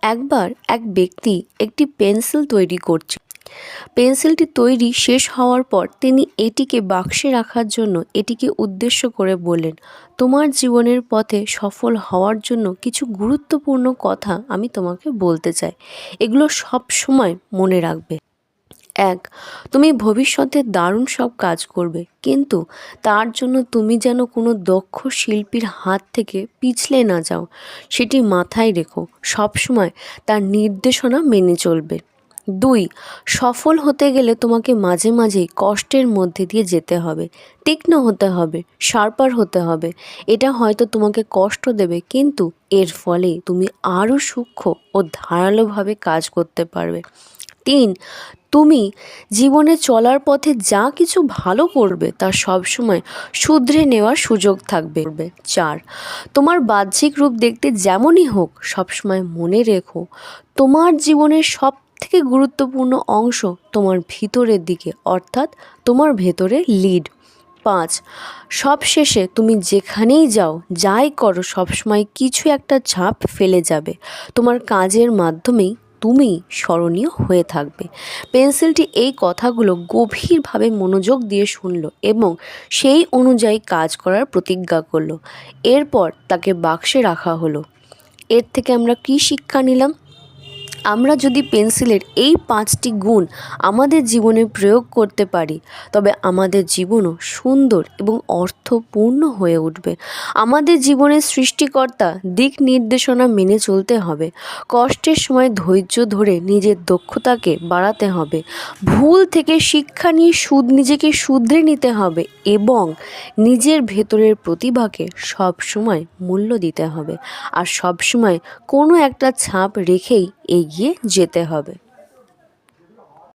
একবার এক ব্যক্তি একটি পেন্সিল তৈরি করছে। পেন্সিলটি তৈরি শেষ হওয়ার পর তিনি এটিকে বাক্সে রাখার জন্য এটিকে উদ্দেশ্য করে বললেন, তোমার জীবনের পথে সফল হওয়ার জন্য কিছু গুরুত্বপূর্ণ কথা আমি তোমাকে বলতে চাই। এগুলো সব সময় মনে রাখবে। 1. তুমি ভবিষ্যতে দারুণ সব কাজ করবে, কিন্তু তার জন্য তুমি যেন কোনো দক্ষ শিল্পীর হাত থেকে পিছলে না যাও, সেটি মাথায় রেখো। সবসময় তার নির্দেশনা মেনে চলবে। 2. সফল হতে গেলে তোমাকে মাঝে মাঝেই কষ্টের মধ্যে দিয়ে যেতে হবে, তীক্ষ্ণ হতে হবে, শার্পার হতে হবে। এটা হয়তো তোমাকে কষ্ট দেবে, কিন্তু এর ফলে তুমি আরও সূক্ষ্ম ও ধারালোভাবে কাজ করতে পারবে। 3. তুমি জীবনে চলার পথে যা কিছু ভালো করবে তা সবসময় শুধরে নেওয়ার সুযোগ থাকবে। 4. তোমার বাহ্যিক রূপ দেখতে যেমনই হোক, সবসময় মনে রেখো তোমার জীবনের সব থেকে গুরুত্বপূর্ণ অংশ তোমার ভিতরের দিকে, অর্থাৎ তোমার ভেতরে লিড। 5. সবশেষে তুমি যেখানেই যাও, যাই করো, সবসময় কিছু একটা ছাপ ফেলে যাবে। তোমার কাজের মাধ্যমেই তুমি স্মরণীয় হয়ে থাকবে। পেন্সিলটি এই কথাগুলো গভীরভাবে মনোযোগ দিয়ে শুনল এবং সেই অনুযায়ী কাজ করার প্রতিজ্ঞা করলো। এরপর তাকে বাক্সে রাখা হলো। এর থেকে আমরা কী শিক্ষা নিলাম? আমরা যদি পেন্সিলের এই 5টি গুণ আমাদের জীবনে প্রয়োগ করতে পারি, তবে আমাদের জীবনও সুন্দর এবং অর্থপূর্ণ হয়ে উঠবে। আমাদের জীবনের সৃষ্টিকর্তা দিক নির্দেশনা মেনে চলতে হবে। কষ্টের সময় ধৈর্য ধরে নিজের দক্ষতাকে বাড়াতে হবে। ভুল থেকে শিক্ষা নিয়ে নিজেকে শুধরে নিতে হবে এবং নিজের ভেতরের প্রতিভাকে সবসময় মূল্য দিতে হবে। আর সবসময় কোনো একটা ছাপ রেখেই এগিয়ে যেতে হবে।